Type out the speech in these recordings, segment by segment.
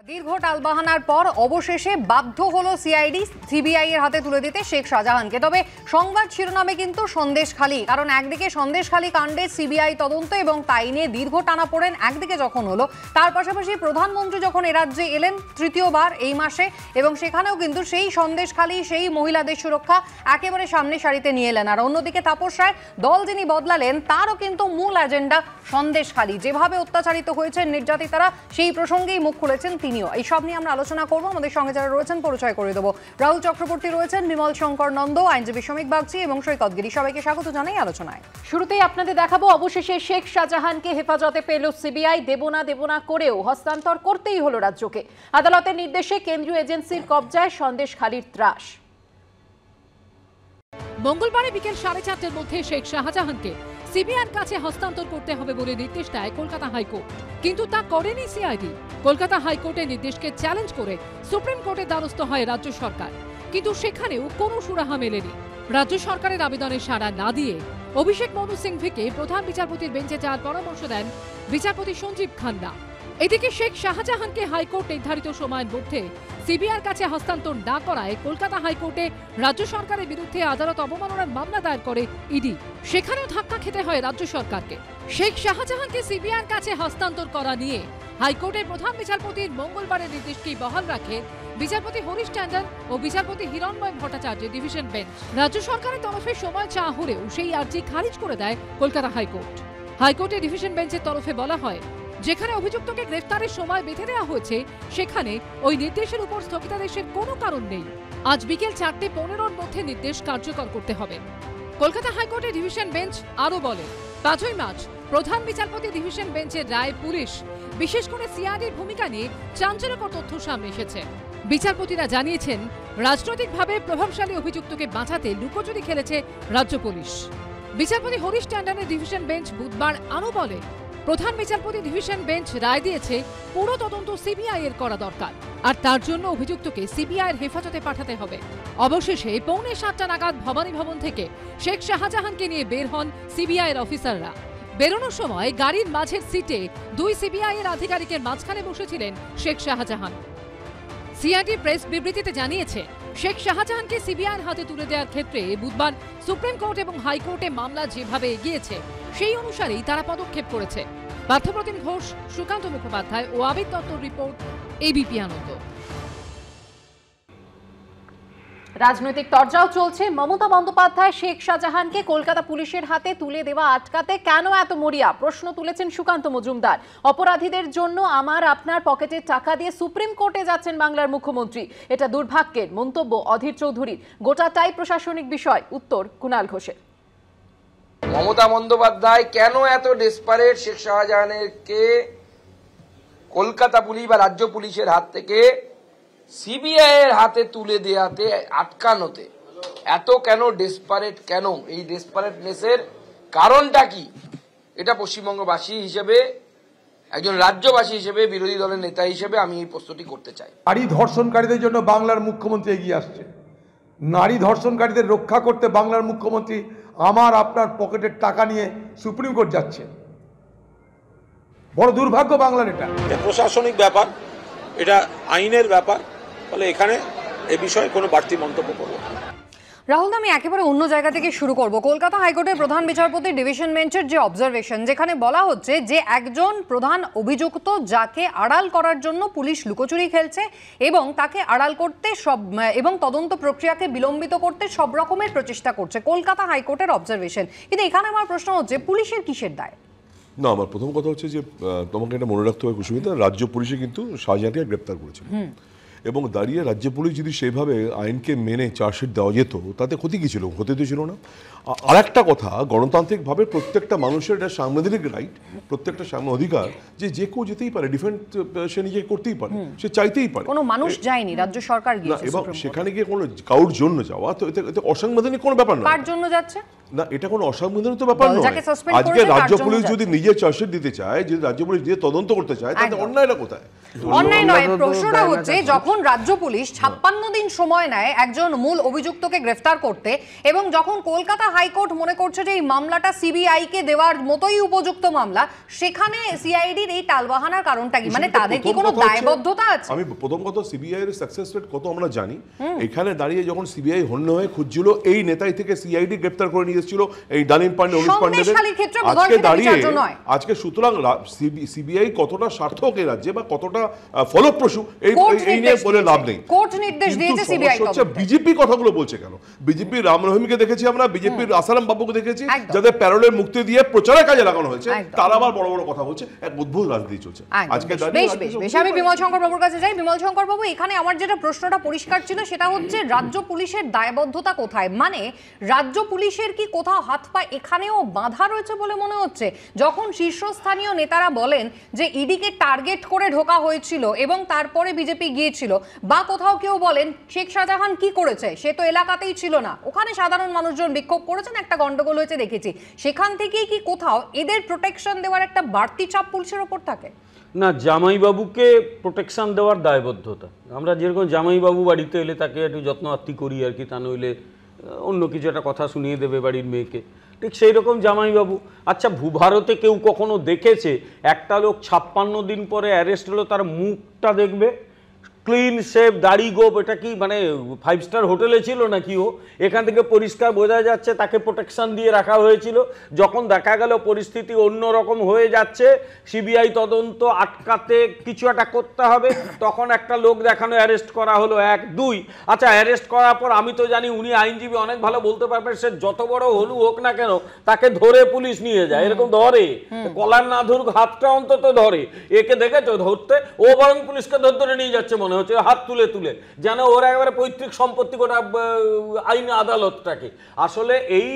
দীর্ঘ টালবাহানার পর অবশেষে বাধ্য হলো সিআইডি সিবিআই এর হাতে তুলে দিতে শেখ শাহজাহানকে। তবে সংবাদ শিরোনামে কিন্তু সন্দেশখালী, কারণ একদিকে সন্দেশখালী কাণ্ডে সিবিআই তদন্ত এবং তাই নিয়ে দীর্ঘ টানাপোড়েন একদিকে যখন হলো, তার পাশাপাশি প্রধানমন্ত্রী যখন এ রাজ্যে এলেন তৃতীয়বার এই মাসে, এবং সেখানেও কিন্তু সেই সন্দেশখালী, সেই মহিলাদের সুরক্ষা একেবারে সামনে সারিতে নিয়ে এলেন। আর অন্যদিকে তাপস রায় দল যিনি বদলালেন, তারও কিন্তু মূল এজেন্ডা সন্দেশখালী। যেভাবে অত্যাচারিত হয়েছেন নির্যাতিতারা, সেই প্রসঙ্গেই মুখ খুলেছেন তিনিও। এই সব নিয়ে আমরা আলোচনা করব। আমাদের সঙ্গে যারা রয়েছেন পরিচয় করে দেবো। রাহুল চক্রবর্তী রয়েছেন, বিমল শঙ্কর নন্দ, আইনজীবী শ্রমিক বাগচি এবং সৈকত গিরি। সবাইকে স্বাগত জানাই আলোচনায়। শুরুতেই আপনাদের দেখাবো অবশেষে শেখ শাহজাহানকে হেফাজতে পেল সিবিআই। দেব না করেও হস্তান্তর করতেই হলো রাজ্যকে। আদালতের নির্দেশে কেন্দ্রীয় এজেন্সির কবজায় সন্দেশখালীর ত্রাস। মঙ্গলবার বিকেল 4:30টার মধ্যে শেখ শাহজাহানকে সিবিআইয়ের কাছে হস্তান্তর করতে হবে বলে নির্দেশ দেয় কলকাতা হাইকোর্ট, কিন্তু তা করেনি সিআইডি। কলকাতা হাইকোর্টের নির্দেশকে চ্যালেঞ্জ করে সুপ্রিম কোর্টের দ্বারস্থ হয় রাজ্য সরকার, কিন্তু সেখানেও কোনো সুরাহা মেলেনি। রাজ্য সরকারের আবেদনে সাড়া না দিয়ে অভিষেক মনু সিংভিকে প্রধান বিচারপতির বেঞ্চে যাওয়ার পরামর্শ দেন বিচারপতি সঞ্জীব খান্না। এদিকে শেখ শাহজাহানকে হাইকোর্ট নির্ধারিত সময়ের মধ্যে সিবিআইয়ের কাছে হস্তান্তর না করায় কলকাতা হাইকোর্টে রাজ্য সরকারের বিরুদ্ধে আদালত অবমাননার মামলা দায়ের করে ইডি। সেখানেও ধাক্কা খেতে হয় রাজ্য সরকারকে। শেখ শাহজাহানকে সিবিআইয়ের কাছে হস্তান্তর করা নিয়ে হাইকোর্টের প্রধান বিচারপতির মঙ্গলবারের নির্দেশকেই বহাল রাখে বিচারপতি হরিশ ট্যান্ডন ও বিচারপতি হিরণময় ভট্টাচার্যের ডিভিশন বেঞ্চ। রাজ্য সরকারের তরফে সময় চাওয়া হলেও সেই আর্জি খারিজ করে দেয় কলকাতা হাইকোর্ট। হাইকোর্টের ডিভিশন বেঞ্চের তরফে বলা হয়, যেখানে অভিযুক্তকে গ্রেফতারের সময় বেঁধে দেওয়া হয়েছে, সেখানে ওই নির্দেশের উপর স্থগিতাদেশের কোনো কারণ নেই। আজ বিকেল 4:15-র মধ্যে নির্দেশ কার্যকর করতে হবে। কলকাতা হাইকোর্টের ডিভিশন বেঞ্চ আরও বলে, 5ই মার্চ প্রধান বিচারপতি ডিভিশন বেঞ্চের রায় পুলিশ, বিশেষ করে সিআইডির ভূমিকা নিয়ে চাঞ্চল্যকর তথ্য সামনে এসেছে। বিচারপতিরা জানিয়েছেন, রাজনৈতিকভাবে প্রভাবশালী অভিযুক্তকে বাঁচাতে লুকোচুরি খেলেছে রাজ্য পুলিশ। বিচারপতি হরিশ ট্যান্ডনের ডিভিশন বেঞ্চ বুধবার আরও বলে, প্রধান বিচারপতি ডিভিশন বেঞ্চ রায় দিয়েছে পুরো তদন্ত সিবিআই এর করা দরকার, আর তার জন্য অভিযুক্তকে সিবিআই এর হেফাজতে পাঠাতে হবে। অবশেষে 6:45 নাগাদ ভবানী ভবন থেকে শেখ শাহজাহানকে নিয়ে বের হন সিবিআই এর অফিসাররা। বেরোনোর সময় গাড়ির মাঝের সিটে 2 সিবিআই এর আধিকারিকের মাঝখানে বসেছিলেন শেখ শাহজাহান। সিআইডি প্রেস বিবৃতিতে জানিয়েছে, শেখ শাহজাহানকে সিবিআইয়ের হাতে তুলে দেওয়ার ক্ষেত্রে বুধবার সুপ্রিম কোর্ট এবং হাইকোর্টে মামলা যেভাবে এগিয়েছে, সেই অনুসারেই তারা পদক্ষেপ করেছে। পার্থপ্রতিম ঘোষ, সুকান্ত মুখোপাধ্যায় ও আবির দত্তর রিপোর্ট, এবিপি আনন্দ। রাজনৈতিক তরজাও চলছে। মমতা বন্দ্যোপাধ্যায় শেখ শাহজাহানকে কলকাতা পুলিশের হাতে তুলে দেওয়া আটকাতে কেন এত মরিয়া, প্রশ্ন তুলেছেন সুকান্ত মজুমদার। অপরাধীদের জন্য আমার আপনার পকেটের টাকা দিয়ে সুপ্রিম কোর্টে যাচ্ছেন বাংলার মুখ্যমন্ত্রী, এটা দুর্ভাগ্যের মন্তব্য অধীর চৌধুরীর। গোটাটাই প্রশাসনিক বিষয়। উত্তর কুণাল ঘোষের। মমতা বন্দ্যোপাধ্যায় কেন এত ডেসপারেট শেখ শাহজাহানকে কলকাতা পুলিশ বা রাজ্য পুলিশের হাত থেকে সিবিআই এর হাতে তুলে দেওয়াতে, আটকানোতে এত কেন ডেসপারেট, কেন এই ডেসপারেটনেসের কারণটা কি? এটা পশ্চিমবঙ্গবাসী হিসেবে, একজন রাজ্যবাসী হিসেবে, বিরোধী দলের নেতা হিসেবে আমি এই প্রশ্নটি করতে চাই। নারী ধর্ষণকারীদের জন্য বাংলার মুখ্যমন্ত্রী এগিয়ে আসছে। নারী ধর্ষণকারীদের রক্ষা করতে বাংলার মুখ্যমন্ত্রী আমার আপনার পকেটের টাকা নিয়ে সুপ্রিম কোর্ট যাচ্ছে। বড় দুর্ভাগ্য বাংলার। এটা প্রশাসনিক ব্যাপার, এটা আইনের ব্যাপার, ফলে এখানে এ বিষয়ে কোনো বাড়তি মন্তব্য করব না। রাহুল, আমি একেবারে অন্য জায়গা থেকে শুরু করব। কলকাতা হাইকোর্টের প্রধান বিচারপতি ডিভিশন বেঞ্চের যে অবজারভেশন, যেখানে বলা হচ্ছে যে একজন প্রধান অভিযুক্ত যাকে আড়াল করার জন্য পুলিশ লুকোচুরি খেলছে এবং তাকে আড়াল করতে এবং তদন্ত প্রক্রিয়াকে বিলম্বিত করতে সব রকমের প্রচেষ্টা করছে, কলকাতা হাইকোর্টের অবজারভেশন। কিন্তু এখানে আমার প্রশ্ন হচ্ছে, পুলিশের কিসের দায়? না, আমার প্রথম কথা হচ্ছে যে তোমাকে এটা মনে রাখতে হবে কুসুমিতা, রাজ্য পুলিশে কিন্তু শাহজাহানকে গ্রেপ্তার করেছিল, এবং দাঁড়িয়ে রাজ্য পুলিশ যদি সেইভাবে আইনকে মেনে চার্জশিট দেওয়া যেত, তাতে ক্ষতি কী ছিল? হতে তো ছিল না। আর একটা কথা, গণতান্ত্রিকভাবে প্রত্যেকটা মানুষের এটা সাংবিধানিক রাইট, প্রত্যেকটা অধিকার যে যে কেউ যেতেই পারে, ডিফেন্ড সে নিজে করতেই পারে, সে চাইতেই পারে। কোনো মানুষ যায়নি, রাজ্য সরকার গিয়েছে, এবং সেখানে গিয়ে কোনো কারোর জন্য যাওয়া তো এতে অসাংবিধানিক কোনো ব্যাপার না। কার জন্য যাচ্ছে না, এটা কোনো অসাংবিধানিক তো ব্যাপার নয়। আজকে রাজ্য পুলিশ যদি নিজে চার্জশিট দিতে চায়, যদি রাজ্য পুলিশ নিজে তদন্ত করতে চায়, তাহলে অন্যায়টা কোথায়? অন্যায় নয়, প্রশ্নটা হচ্ছে যখন যখন রাজ্য পুলিশ 56 দিন সময় নেয় একজন মূল অভিযুক্তকে গ্রেফতার করতে, এবং যখন কলকাতা হাইকোর্ট মনে করছে যে এই মামলাটা সিবিআই কে দেওয়ার মতোই উপযুক্ত মামলা, সেখানে সিআইডির এই টালবাহানার কারণটা কি? মানে তাদের কি কোনো দায়বদ্ধতা আছে? আমি প্রথম কথা সিবিআই এর সাকসেস রেট কত আমরা জানি। এখানে দাঁড়িয়ে যখন সিবিআই হন্য হয়ে খুঁজছিল, এই নেতাই থেকে সিআইডি গ্রেফতার করে নিয়ে এসেছিল এই ডালিম পান্ডে, অনুজ পান্ডে। আজকে দাঁড়িয়ে আজকে সুতরাং সিবিআই কতটা সার্থক এই রাজ্যে বা কতটা ফলপ্রসূ এই নিয়ে বলে লাভ নেই। কোর্ট নির্দেশ দিয়েছে সিবিআই। বিজেপি কথাগুলো বলছে কেন? বিজেপি রাম রহিমকে দেখেছি আমরা, বিজেপির আসারাম বাবুকে দেখেছি, যাদের প্যারোলের মুক্তি দিয়ে প্রচারের কাজে লাগানো হয়েছে, তারা আবার বড় বড় কথা বলছে। এক অদ্ভুত রাজনীতি চলছে আজকে দাঁড়িয়ে। বেশ, আমি বিমল শঙ্কর বাবুর কাছে যাই। বিমল শঙ্কর বাবু, এখানে আমার যেটা প্রশ্নটা পরিষ্কার ছিল সেটা হচ্ছে রাজ্য পুলিশের দায়বদ্ধতা কোথায়? মানে রাজ্য পুলিশের কি কোথাও হাত পা এখানেও বাঁধা রয়েছে বলে মনে হচ্ছে? যখন শীর্ষস্থানীয় নেতারা বলেন যে ইডিকে টার্গেট করে ঢোকা হয়েছিল এবং তারপরে বিজেপি গিয়েছিল, বা কোথাও কেউ বলেন শেখ শাহজাহান কি করেছে, সে তো এলাকাতেই ছিল না, ওখানে সাধারণ মানুষজন বিক্ষোভ করেছেন, একটা গন্ডগোল হয়েছে দেখেছি, সেখান থেকেই কি কোথাও এদের প্রোটেকশন দেওয়ার একটা বাড়তি চাপ পুলিশের ওপর থাকে? না, জামাইবাবুকে প্রোটেকশন দেওয়ার দায়বদ্ধতা, আমরা যেরকম জামাইবাবু বাড়িতে এলে তাকে একটু যত্ন আত্তি করি আর কি, তা নইলে অন্য কিছু একটা কথা শুনিয়ে দেবে বাড়ির মেয়েকে, ঠিক সেই রকম জামাইবাবু। আচ্ছা, ভূভারতে কেউ কখনো দেখেছে একটা লোক 56 দিন পরে অ্যারেস্ট হলো, তার মুখটা দেখবে ক্লিন শেভ, দাড়ি গোপ, এটা কি মানে 5 স্টার হোটেলে ছিল নাকি? ও এখান থেকে পরিষ্কার বোঝা যাচ্ছে তাকে প্রোটেকশন দিয়ে রাখা হয়েছিল। যখন দেখা গেল পরিস্থিতি অন্য রকম হয়ে যাচ্ছে, সিবিআই তদন্ত আটকাতে কিছু একটা করতে হবে, তখন একটা লোক দেখানো অ্যারেস্ট করা হলো। 1 2 আচ্ছা, অ্যারেস্ট করার পর আমি তো জানি উনি আইনজীবী অনেক ভালো বলতে পারবেন, সে যত বড় হলু হোক না কেন তাকে ধরে পুলিশ নিয়ে যায়, এরকম ধরে, কলার না ধরুক হাতটা অন্তত ধরে। একে দেখেছো ধরতে? ও বরং পুলিশকে ধরে নিয়ে যাচ্ছে মনে হচ্ছে, হাত তুলে তুলে, যেন ওরা একেবারে পৈতৃক সম্পত্তি গোটা আইন আদালতটাকে। আসলে এই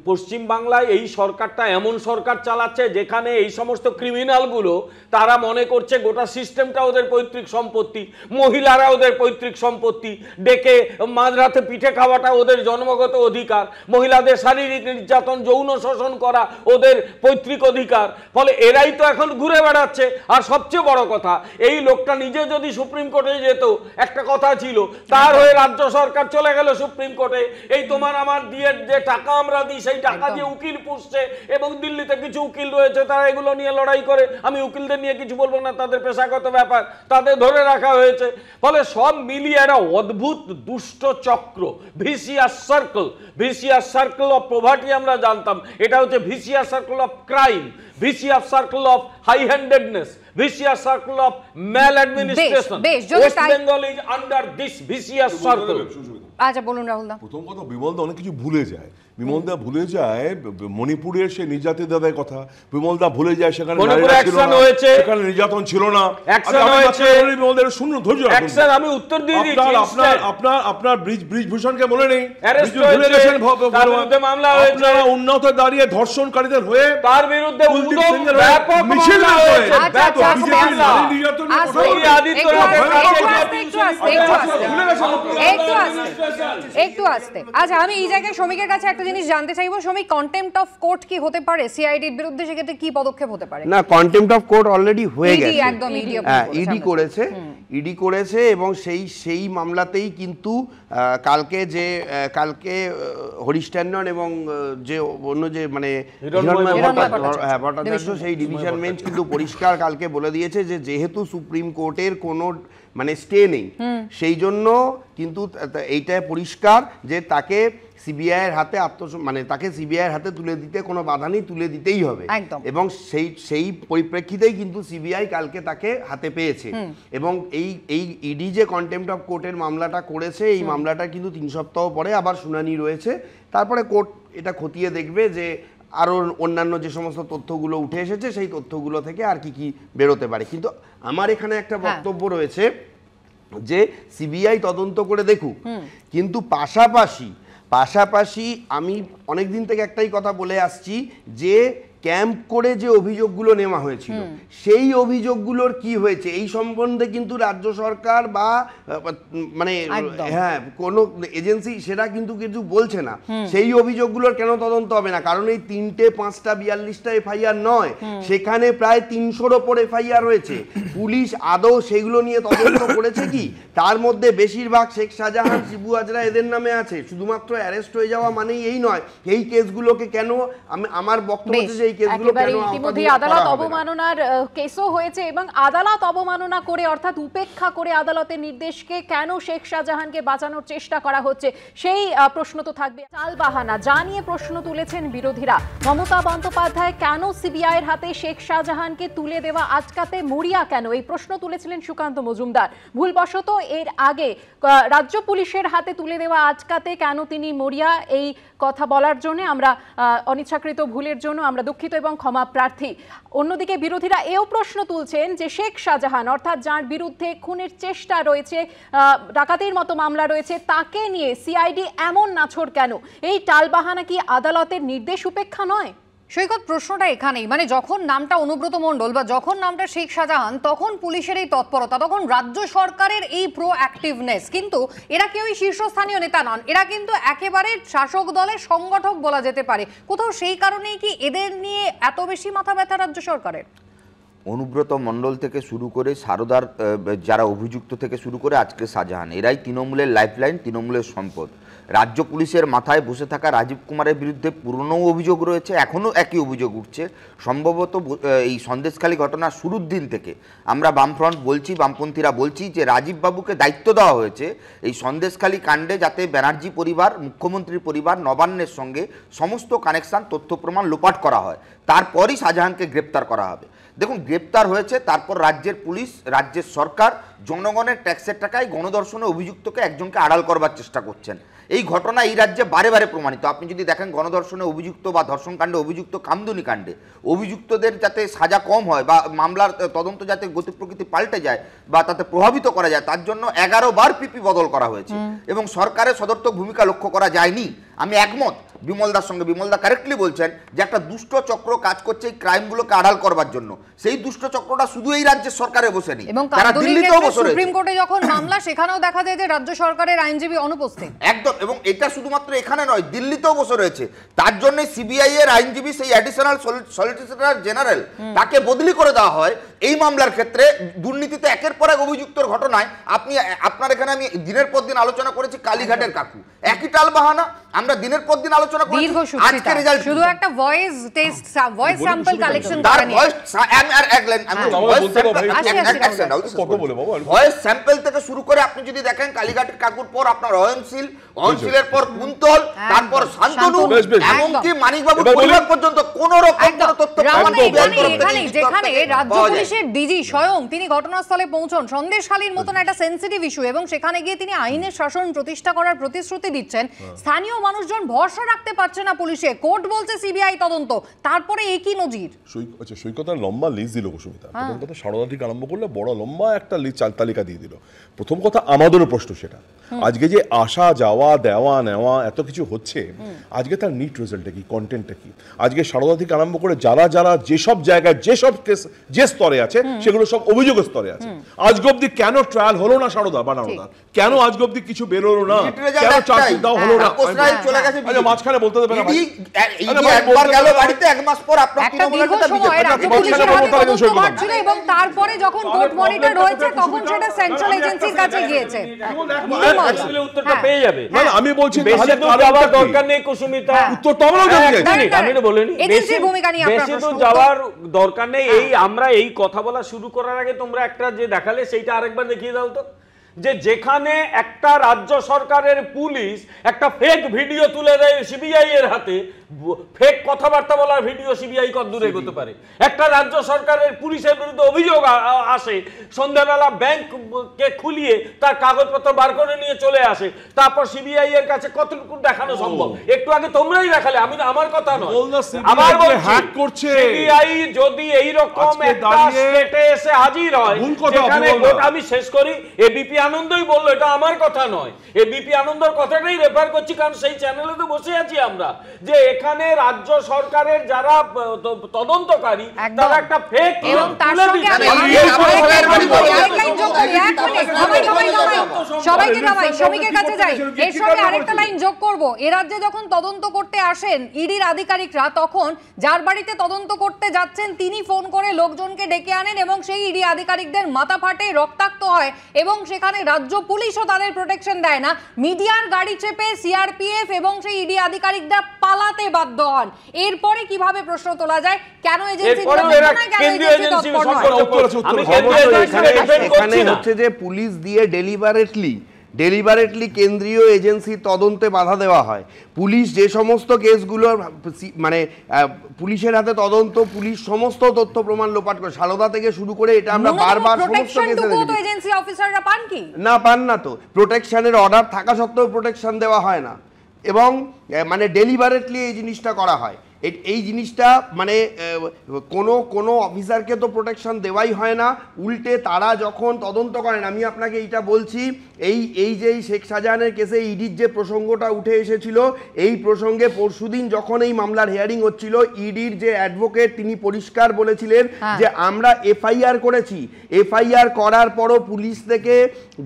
পশ্চিম বাংলায় এই সরকারটা এমন সরকার চালাচ্ছে যেখানে এই সমস্ত ক্রিমিনালগুলো তারা মনে করছে গোটা সিস্টেমটা ওদের পৈতৃক সম্পত্তি, মহিলারা ওদের পৈতৃক সম্পত্তি, ডেকে মাঝরাতে পিঠে খাওয়াটা ওদের জন্মগত অধিকার, মহিলাদের শারীরিক নির্যাতন যৌন শোষণ করা ওদের পৈতৃক অধিকার। ফলে এরাই তো এখন ঘুরে বেড়াচ্ছে। আর সবচেয়ে বড় কথা, এই লোকটা নিজে যদি সুপ্রিম কোর্টে যেত, একটা কথা ছিল, তার হয়ে রাজ্য সরকার চলে গেল সুপ্রিম কোর্টে, এই তোমার আমার দিয়ে যে টাকা আমরা দিই সেই টাকা দিয়ে উকিল পুষছে, এবং দিল্লিতে কিছু উকিল রয়েছে তারা এগুলো নিয়ে লড়াই করে, আমি উকিলদের নিয়ে কিছু বলবো না, তাদের পেশাগত ব্যাপার, তাদের ধরে রাখা হয়েছে। ফলে সব মিলিয়ে একটা অদ্ভুত দুষ্ট চক্র, ভিসিয়াস সার্কেল অফ পভার্টি আমরা জানতাম, এটা হচ্ছে vicious circle of crime, vicious circle of high handedness, vicious circle of maladministration. West Bengal is under this vicious circle. আচ্ছা, বলুন রাহুল দা। প্রথম কথা, বিমলদা অনেক কিছু ভুলে যায়। বিমলদা ভুলে যায় মণিপুরের সেই নির্যাতিতাদের কথা, বিমলদা ভুলে যায় সেখানে সেখানে নির্যাতন ছিল না। আমি উত্তর দিয়ে আপনার ব্রিজভূষণকে মনে নেই? মামলা হয়েছে, উন্নত দাঁড়িয়ে ধর্ষণকারীদের হয়ে তার বিরুদ্ধে মিছিল একটু আসতে। আচ্ছা, আমি এই জায়গায় শ্রমিকের কাছে একটা জিনিস জানতে চাইবো। শ্রমিক, কন্টেম্পট অফ কোর্ট কি হতে পারে সিআইডির বিরুদ্ধে? সেক্ষেত্রে কি পদক্ষেপ হতে পারে? না, কন্টেম্পট অফ কোর্ট অলরেডি হয়ে গেছে, একদম ইডি করেছে এবং সেই মামলাতেই কিন্তু কালকে হরিশ ট্যান্ডন এবং যে অন্য যে মানে ভট্টাচার্য, সেই ডিভিশন বেঞ্চ কিন্তু পরিষ্কার কালকে বলে দিয়েছে যে যেহেতু সুপ্রিম কোর্টের কোনো মানে স্টে নেই, সেই জন্য কিন্তু এইটা পরিষ্কার যে তাকে সিবিআইয়ের হাতে তাকে সিবিআইয়ের হাতে তুলে দিতে কোনো বাধা নেই, তুলে দিতেই হবে। এবং সেই পরিপ্রেক্ষিতেই কিন্তু সিবিআই কালকে তাকে হাতে পেয়েছে। এবং এই ইডি যে কন্টেম্পট অফ কোর্টের মামলাটা করেছে, এই মামলাটা কিন্তু 3 সপ্তাহ পরে আবার শুনানি রয়েছে। তারপরে কোর্ট এটা খতিয়ে দেখবে যে আরও অন্যান্য যে সমস্ত তথ্যগুলো উঠে এসেছে সেই তথ্যগুলো থেকে আর কি কি বেরোতে পারে। কিন্তু আমার এখানে একটা বক্তব্য রয়েছে যে সিবিআই তদন্ত করে দেখুক, কিন্তু পাশাপাশি আমি অনেক দিন থেকে একটাই কথা বলে আসছি যে ক্যাম্প করে যে অভিযোগগুলো নেওয়া হয়েছিল সেই অভিযোগগুলোর কি হয়েছে এই সম্বন্ধে কিন্তু রাজ্য সরকার বা মানে হ্যাঁ কোনো এজেন্সি সেটা কিন্তু কিছু বলছে না। সেই অভিযোগগুলোর কেন তদন্ত হবে না? কারণ এই 3টে 5টা 42টা এফআইআর নয়, সেখানে প্রায় 300-র ওপর এফআইআর রয়েছে। পুলিশ আদৌ সেগুলো নিয়ে তদন্ত করেছে কি? তার মধ্যে বেশিরভাগ শেখ শাহজাহান, শিবু হাজরা এদের নামে আছে। শুধুমাত্র অ্যারেস্ট হয়ে যাওয়া মানেই এই নয়। এই কেসগুলোকে কেন আমার বক্তব্য হচ্ছে যে এই কেসগুলো কেন ইতিমধ্যে আদালত অবমাননার কেসও হয়েছে এবং আদালত অবমাননা করে অর্থাৎ উপেক্ষা করে আদালতের নির্দেশকে কেন শেখ শাহজাহানকে বাঁচানোর চেষ্টা করা হচ্ছে সেই প্রশ্ন তো থাকবে। টালবাহানা যা নিয়ে প্রশ্ন তুলেছেন বিরোধীরা, মমতা বন্দ্যোপাধ্যায় কেন সিবিআই এর হাতে শেখ শাহজাহানকে তুলে দেওয়া আটকাতে মরিয়া কেন, এই প্রশ্ন তুলেছিলেন সুকান্ত মজুমদার। ভুলবশত এর আগে রাজ্য পুলিশের হাতে তুলে দেওয়া আটকাতে কেন তিনি মরিয়া, এই কথা বলার জন্য আমরা অনিচ্ছাকৃত ভুলের জন্য আমরা দুঃখিত এবং ক্ষমা প্রার্থী। অন্যদিকে বিরোধীরা এও প্রশ্ন তুলছেন যে শেখ শাহজাহান অর্থাৎ যার বিরুদ্ধে খুনের চেষ্টা রয়েছে, ডাকাতির মতো মামলা রয়েছে, তাকে নিয়ে সিআইডি এমন নাছোড় কেন? এই টালবাহানা কি আদালতের নির্দেশ উপেক্ষা নয়? সৈকত, প্রশ্নটা এখানেই, মানে যখন নামটা অনুব্রত মণ্ডল বা যখন নামটা শেখ শাহজাহান তখন পুলিশের এই তৎপরতা, তখন রাজ্য সরকারের এই প্রোঅ্যাক্টিভনেস, কিন্তু এরা কেউই শীর্ষস্থানীয় নেতা নন, এরা কিন্তু একেবারে শাসক দলের সংগঠক বলা যেতে পারে। কোথাও সেই কারণেই কি এদের নিয়ে এত বেশি মাথা ব্যথা রাজ্য সরকারের? অনুব্রত মণ্ডল থেকে শুরু করে সারদার যারা অভিযুক্ত থেকে শুরু করে আজকে শাহজাহান, এরাই তৃণমূলের লাইফলাইন, তৃণমূলের সম্পদ। রাজ্য পুলিশের মাথায় বসে থাকা রাজীব কুমারের বিরুদ্ধে পুরনো অভিযোগ রয়েছে, এখনও একই অভিযোগ উঠছে। সম্ভবত এই সন্দেশখালী ঘটনার শুরুর দিন থেকে আমরা বামফ্রন্ট বলছি, বামপন্থীরা বলছি যে রাজীব বাবুকে দায়িত্ব দেওয়া হয়েছে এই সন্দেশখালী কাণ্ডে যাতে ব্যানার্জি পরিবার, মুখ্যমন্ত্রীর পরিবার, নবান্নের সঙ্গে সমস্ত কানেকশান, তথ্য প্রমাণ লোপাট করা হয়, তারপরই শাহজাহানকে গ্রেপ্তার করা হবে। দেখুন, গ্রেপ্তার হয়েছে, তারপর রাজ্যের পুলিশ, রাজ্যের সরকার জনগণের ট্যাক্সের টাকায় গণধর্ষণে অভিযুক্তকে একজনকে আড়াল করবার চেষ্টা করছেন। এই ঘটনা এই রাজ্যে বারে বারে প্রমাণিত। আপনি যদি দেখেন গণধর্ষণে অভিযুক্ত বা ধর্ষণ কাণ্ডে অভিযুক্ত, কামদুনি কাণ্ডে অভিযুক্তদের যাতে সাজা কম হয় বা মামলার তদন্ত যাতে গতি প্রকৃতি পাল্টে যায় বা তাতে প্রভাবিত করা যায়, তার জন্য 11 বার পিপি বদল করা হয়েছে এবং সরকারের সদর্থক ভূমিকা লক্ষ্য করা যায়নি। আমি একমত বিমলদার সঙ্গে। বিমলদা কারেক্টলি বলছেন যে একটা দুষ্ট চক্র কাজ করছে এই ক্রাইমগুলোকে আড়াল করবার জন্য। সেই দুষ্ট চক্রটা শুধু এই রাজ্যের সরকারে বসে নেই, তারা দিল্লিতেও বসে রয়েছে। সুপ্রিম কোর্টে যখন মামলা, সেখানেও দেখা যায় যে রাজ্য সরকারের আইনজীবী অনুপস্থিত। একদম, এবং এটা শুধুমাত্র এখানে নয়, দিল্লিতেও বসে রয়েছে। তার জন্য সিবিআই এর আইনজীবী, সেই অ্যাডিশনাল সলিসিটর জেনারেল, তাকে বদলি করে দেওয়া হয় এই মামলার ক্ষেত্রে। দুর্নীতিতে একের পর এক অভিযুক্তর ঘটনায় আপনার এখানে আমি দিনের পর দিন আলোচনা করেছি কালীঘাটের কাকু, একই টালবাহানা আমরা দিনের পর দিন আলোচনা করেছি। আজকে রেজাল্ট শুধু একটা voice test, voice sample collection তার ভয়েস ভয়েস স্যাম্পল থেকে শুরু করে আপনি যদি দেখেন কালীঘাটের কাকুর পর আপনার অয়নশীলের পর কুন্তল, তারপর শান্তনু, এমনকি মানিকবাবুর পরিবার পর্যন্ত কোন রকম তথ্য যেখানে রাজ্য পুলিশের ডিজি স্বয়ং তিনি ঘটনাস্থলে পৌঁছন, সন্দেশখালীর মতন একটা সেন্সিটিভ ইস্যু, এবং সেখানে গিয়ে তিনি আইনের শাসন প্রতিষ্ঠা করার প্রতিশ্রুতি দিচ্ছেন। স্থানীয় মানুষজন ভরসা রাখতে পারছে না পুলিশে, কোর্ট বলছে সিবিআই তদন্ত, তারপরে একই নজির। সৈকতার লম্বা লিস্ট দিল কুসুমিতা। প্রথম কথা, সারদা থেকে আরম্ভ করলে বড় লম্বা একটা তালিকা দিয়ে দিল। প্রথম কথা, আমাদেরও প্রশ্ন সেটা, আজকে যে আসা যাওয়া দেওয়া নেওয়া এত কিছু হচ্ছে, আজকে তার নিট রেজাল্টটা কি, কন্টেন্টটা কি? আজকে সারদা থেকে আরম্ভ করে যারা যারা যেসব জায়গায় যেসব কেস যে স্তরে আছে, সেগুলো সব অভিযোগের স্তরে আছে। আজকে অব্দি কেন ট্রায়াল হলো না সারদা বা নারদা? কেন আজকে অব্দি কিছু বেরোলো না? কেন চার্জশিট দেওয়া হলো না? মাঝখানে বলতে দেবে না, এবং তারপরে যখন কোর্ট মনিটর হয়েছে তখন সেটা সেন্ট্রাল এজেন্সির কাছে গিয়েছে। উত্তরটা পেয়ে যাবে। আমি বলছি বেশি দূর যাওয়ার দরকার নেই কুসুমিতা, উত্তরটা আমরাও জানি। আমি তো বলিনি বেশি দূর যাওয়ার দরকার নেই। এই আমরা এই কথা বলা শুরু করার আগে তোমরা একটা যে দেখালে সেইটা আরেকবার দেখিয়ে দাও তো, যে যেখানে একটা রাজ্য সরকারের পুলিশ একটা ফেক ভিডিও তুলে দেয় সিবিআই এর হাতে, ফেক কথাবার্তা বলার ভিডিও সিবিআই কত দূরে এগোতে পারে? একটা রাজ্য সরকারের পুলিশের বিরুদ্ধে অভিযোগ আসে, সন্ধ্যাবেলা ব্যাংককে খুলিয়ে তার কাগজপত্র বার করে নিয়ে চলে আসে, তারপর সিবিআই এর কাছে কতটুকু দেখানো সম্ভব? একটু আগে তোমরাই দেখালে, আমি আমার কথা নয়। আবার বলছি, সিবিআই যদি এইরকম একটা স্টেটে এসে হাজির হয়, যেখানে আমি শেষ করি, এবিপি আনন্দই বললো, এটা আমার কথা নয়, এবিপি আনন্দর কথাটাই রেফার করছি, কারণ সেই চ্যানেলে তো বসে আছি আমরা, যে এখানে রাজ্য সরকারের যারা তদন্তকারী তারা একটা ফেক এবং তার সঙ্গে সবাইকে থামাই, শ্রমিকের কাছে যাই, এর সঙ্গে আরেকটা লাইন যোগ করব। এ রাজ্যে যখন তদন্ত করতে আসেন ইডির আধিকারিকরা, তখন যার বাড়িতে তদন্ত করতে যাচ্ছেন তিনি ফোন করে লোকজনকে ডেকে আনেন এবং সেই ইডি আধিকারিকদের মাথা ফাটে, রক্তাক্ত হয় এবং সেখানে রাজ্য পুলিশও তাদের প্রোটেকশন দেয় না। মিডিয়ার গাড়ি চেপে সিআরপিএফ এবং সেই ইডি আধিকারিকরা পালাতে বাধ্য হন। এরপরে কিভাবে প্রশ্ন তোলা যায়, কেন এজেন্সি এখানে হচ্ছে যে পুলিশ দিয়ে ডেলিবারেটলি কেন্দ্রীয় এজেন্সির তদন্তে বাধা দেওয়া হয়। পুলিশ যে সমস্ত কেসগুলো মানে পুলিশের হাতে তদন্ত, পুলিশ সমস্ত তথ্য প্রমাণ লোপাট করে, সারদা থেকে শুরু করে এটা আমরা বারবার সমস্ত কেসে এজেন্সি অফিসাররা পান কি না, পান না। তো প্রোটেকশনের অর্ডার থাকা সত্ত্বেও প্রোটেকশন দেওয়া হয় না এবং মানে ডেলিবারেটলি এই জিনিসটা করা হয়। এই জিনিসটা মানে কোনো অফিসারকে তো প্রোটেকশন দেওয়াই হয় না, উল্টে তারা যখন তদন্ত করেন, আমি আপনাকে এইটা বলছি, এই যে শেখ শাহজাহানের কেসে ইডির যে প্রসঙ্গটা উঠে এসেছিল, এই প্রসঙ্গে পরশুদিন যখন এই মামলার হিয়ারিং হচ্ছিল, ইডির যে অ্যাডভোকেট তিনি পরিষ্কার বলেছিলেন যে আমরা এফআইআর করেছি, এফআইআর করার পরও পুলিশ থেকে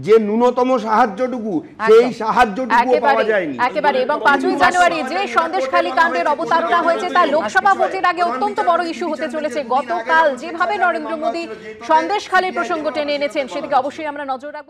যে ন্যূনতম সাহায্যটুকু, সেই সাহায্যটুকু পাওয়া যায়নি একেবারে। এবং 5ই জানুয়ারি যে সন্দেশখালী কাণ্ডের অবতারণা হয়েছে তা লোকসভা ভোটের আগে অত্যন্ত বড় ইস্যু হতে চলেছে। গতকাল যেভাবে নরেন্দ্র মোদী সন্দেশখালীর প্রসঙ্গ টেনে এনেছেন, সেদিকে অবশ্যই আমরা নজর রাখবো।